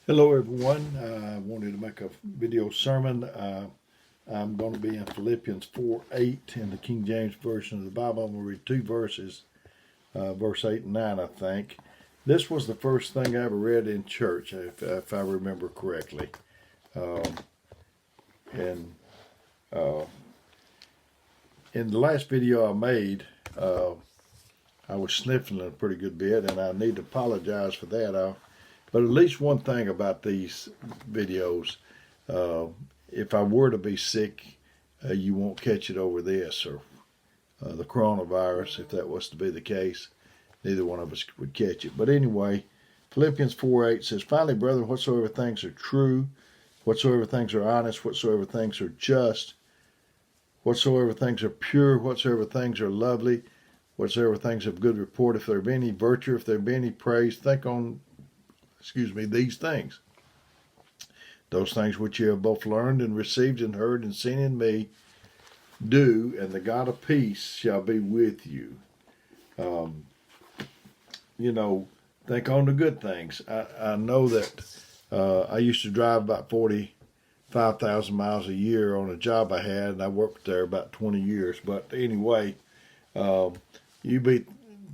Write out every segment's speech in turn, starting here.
Hello everyone. I wanted to make a video sermon. I'm going to be in Philippians 4:8 in the King James Version of the Bible. I'm going to read two verses, verse 8 and 9, I think. This was the first thing I ever read in church, if I remember correctly. Um, and uh, in the last video I made, I was sniffling a pretty good bit, and I need to apologize for that. But at least one thing about these videos, uh, if I were to be sick, you won't catch it over this or the coronavirus. If that was to be the case, neither one of us would catch it. But anyway, Philippians 4:8 says, "Finally, brethren, whatsoever things are true, whatsoever things are honest, whatsoever things are just, whatsoever things are pure, whatsoever things are lovely, whatsoever things of good report, if there be any virtue, if there be any praise, think on these things. Those things which you have both learned and received and heard and seen in me, do, and the God of peace shall be with you." Um, you know, think on the good things. I know that I used to drive about 45,000 miles a year on a job I had, and I worked there about 20 years. But anyway, um, you be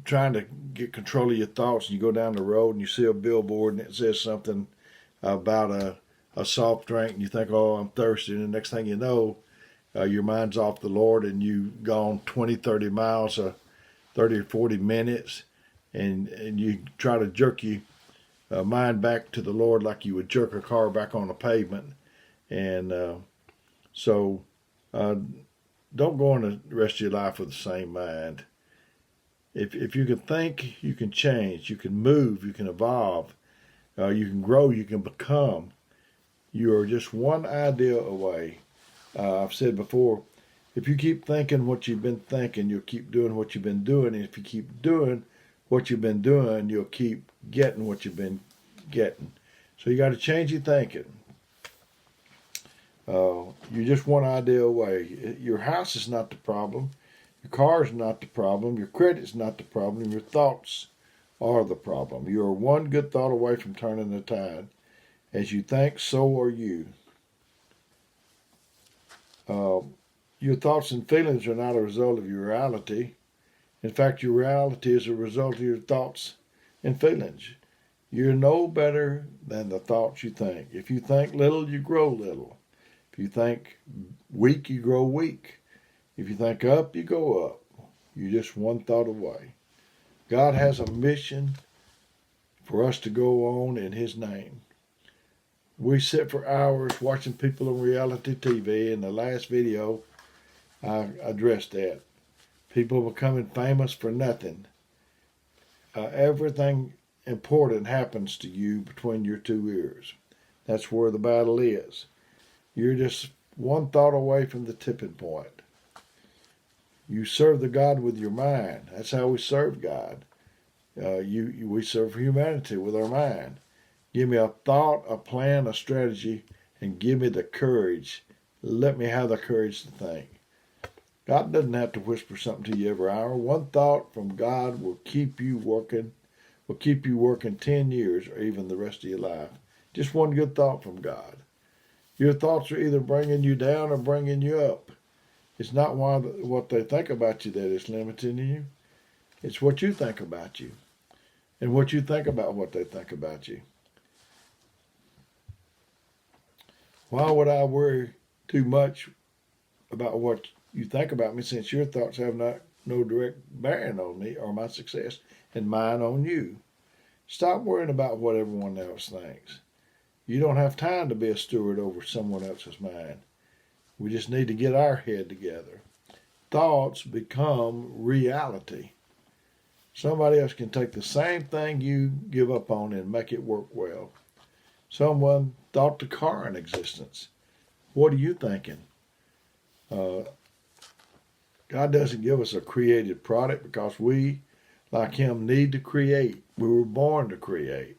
trying to get control of your thoughts, and you go down the road and you see a billboard and it says something about a soft drink, and you think, "Oh, I'm thirsty," and the next thing you know, your mind's off the Lord, and you've gone 20, 30 miles, 30 or 40 minutes, and you try to jerk your mind back to the Lord like you would jerk a car back on the pavement. And so uh, don't go on the rest of your life with the same mind. If you can think, you can change, you can move, you can evolve, you can grow, you can become. You are just one idea away. I've said before, if you keep thinking what you've been thinking, you'll keep doing what you've been doing. And if you keep doing what you've been doing, you'll keep getting what you've been getting. So you got to change your thinking. You're just one idea away. Your house is not the problem. Your car is not the problem. Your credit's not the problem. Your thoughts are the problem. You are one good thought away from turning the tide. As you think, so are you. Uh, your thoughts and feelings are not a result of your reality. In fact, your reality is a result of your thoughts and feelings. You're no better than the thoughts you think. If you think little, you grow little. If you think weak, you grow weak. If you think up, you go up. You're just one thought away. God has a mission for us to go on in His name. We sit for hours watching people on reality TV. In the last video, I addressed that. People becoming famous for nothing. Everything important happens to you between your two ears. That's where the battle is. You're just one thought away from the tipping point. You serve the God with your mind. That's how we serve God. We serve humanity with our mind. Give me a thought, a plan, a strategy, and give me the courage. Let me have the courage to think. God doesn't have to whisper something to you every hour. One thought from God will keep you working 10 years or even the rest of your life. Just one good thought from God. Your thoughts are either bringing you down or bringing you up. It's not what they think about you that is limiting you. It's what you think about you and what you think about what they think about you. Why would I worry too much about what you think about me, since your thoughts have no direct bearing on me or my success, and mine on you? Stop worrying about what everyone else thinks. You don't have time to be a steward over someone else's mind. We just need to get our head together. Thoughts become reality. Somebody else can take the same thing you give up on and make it work well. Someone thought the car in existence. What are you thinking? Uh, God doesn't give us a created product because we, like Him, need to create. We were born to create.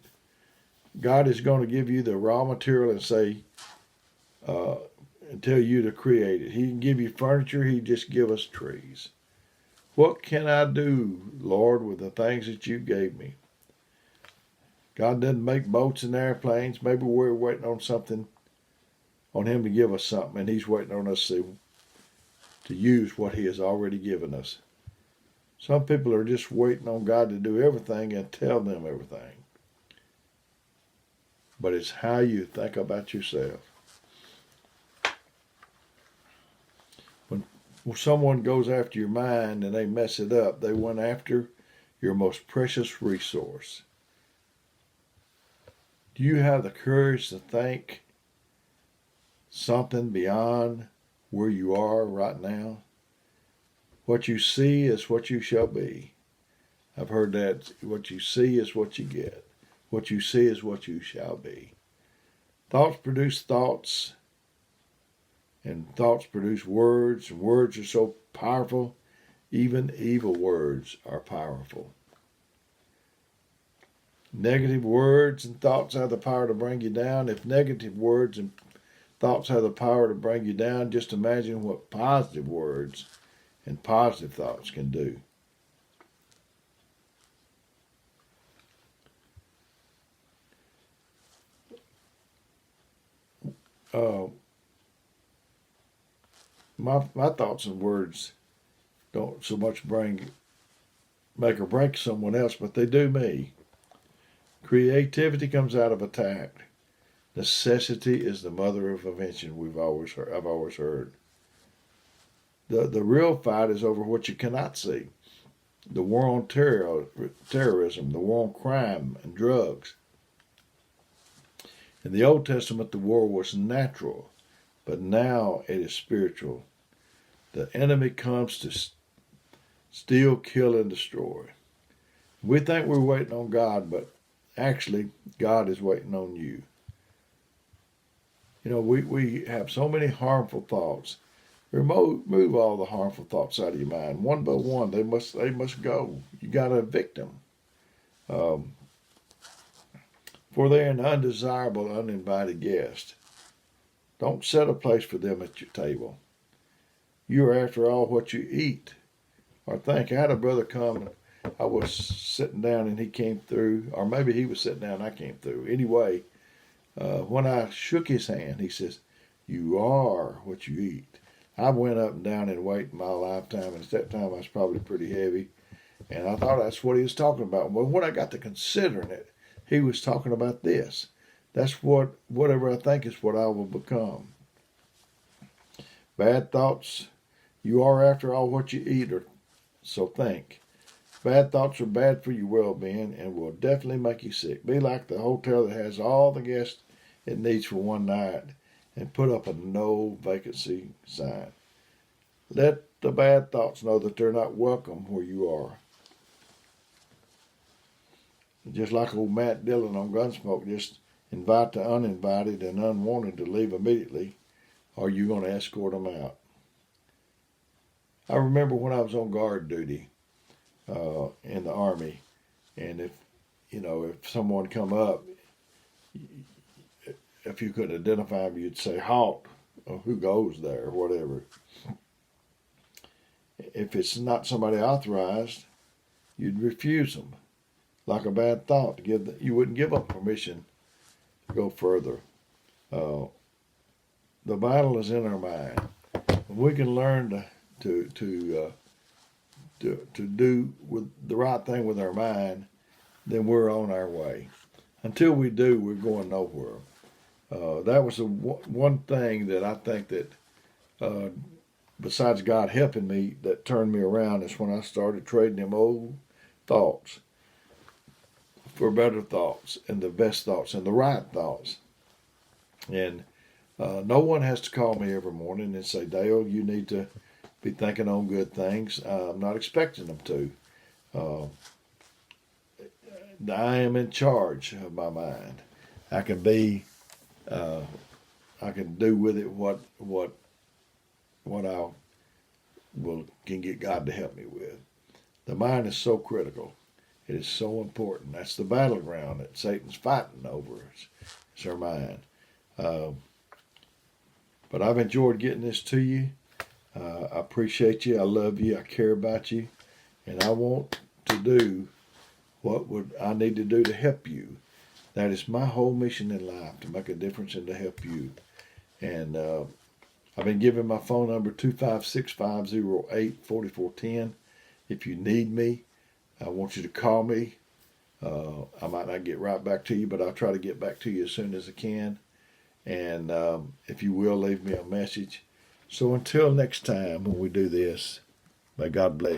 God is going to give you the raw material and say, and tell you to create it. He can give you furniture. He just give us trees. What can I do, Lord, with the things that you gave me? God didn't make boats and airplanes. Maybe we're waiting on something, on Him to give us something, and He's waiting on us to use what He has already given us. Some people are just waiting on God to do everything and tell them everything. But it's how you think about yourself. When someone goes after your mind and they mess it up, they went after your most precious resource. Do you have the courage to think something beyond where you are right now? What you see is what you shall be. I've heard that. What you see is what you get. What you see is what you shall be. Thoughts produce thoughts, and thoughts produce words, and words are so powerful, even evil words are powerful. Negative words and thoughts have the power to bring you down. If negative words and thoughts have the power to bring you down, just imagine what positive words and positive thoughts can do. My thoughts and words don't so much make or break someone else, but they do me. Creativity comes out of attack. Necessity is the mother of invention. I've always heard. The real fight is over what you cannot see. The war on terrorism, the war on crime and drugs. In the Old Testament, the war was natural, but now it is spiritual. The enemy comes to steal, kill, and destroy. We think we're waiting on God, but actually, God is waiting on you. You know, we have so many harmful thoughts. Remove all the harmful thoughts out of your mind. One by one, they must go. You got to evict them. For they're an undesirable, uninvited guest. Don't set a place for them at your table. You are, after all, what you eat or think. I had a brother come, and I was sitting down and he came through, or maybe he was sitting down and I came through. Anyway, when I shook his hand, he says, "You are what you eat." I went up and down in weight in my lifetime, and at that time I was probably pretty heavy, and I thought that's what he was talking about. Well, when I got to considering it, he was talking about this. That's whatever I think is what I will become. Bad thoughts, you are, after all, what you eat, or so think. Bad thoughts are bad for your well-being and will definitely make you sick. Be like the hotel that has all the guests it needs for one night and put up a no vacancy sign. Let the bad thoughts know that they're not welcome where you are. Just like old Matt Dillon on Gunsmoke, just invite the uninvited and unwanted to leave immediately, or you're going to escort them out. I remember when I was on guard duty in the Army, and if someone come up, if you could identify them, you'd say, "Halt," or "Who goes there?" or whatever. If it's not somebody authorized, you'd refuse them, like a bad thought. You wouldn't give them permission to go further. The battle is in our mind. When we can learn to do with the right thing with our mind, then we're on our way. Until we do, we're going nowhere. That was the one thing that I think that, besides God helping me, that turned me around, is when I started trading them old thoughts for better thoughts and the best thoughts and the right thoughts. And no one has to call me every morning and say, "Dale, you need to be thinking on good things." I'm not expecting them to. I am in charge of my mind. I can do with it what I can get God to help me with. The mind is so critical. It is so important. That's the battleground that Satan's fighting over. It's our mind. But I've enjoyed getting this to you. I appreciate you. I love you. I care about you. And I want to do what would I need to do to help you. That is my whole mission in life, to make a difference and to help you. And I've been giving my phone number 256-508-4410. If you need me, I want you to call me. I might not get right back to you, but I'll try to get back to you as soon as I can. And if you will, leave me a message. So until next time when we do this, may God bless.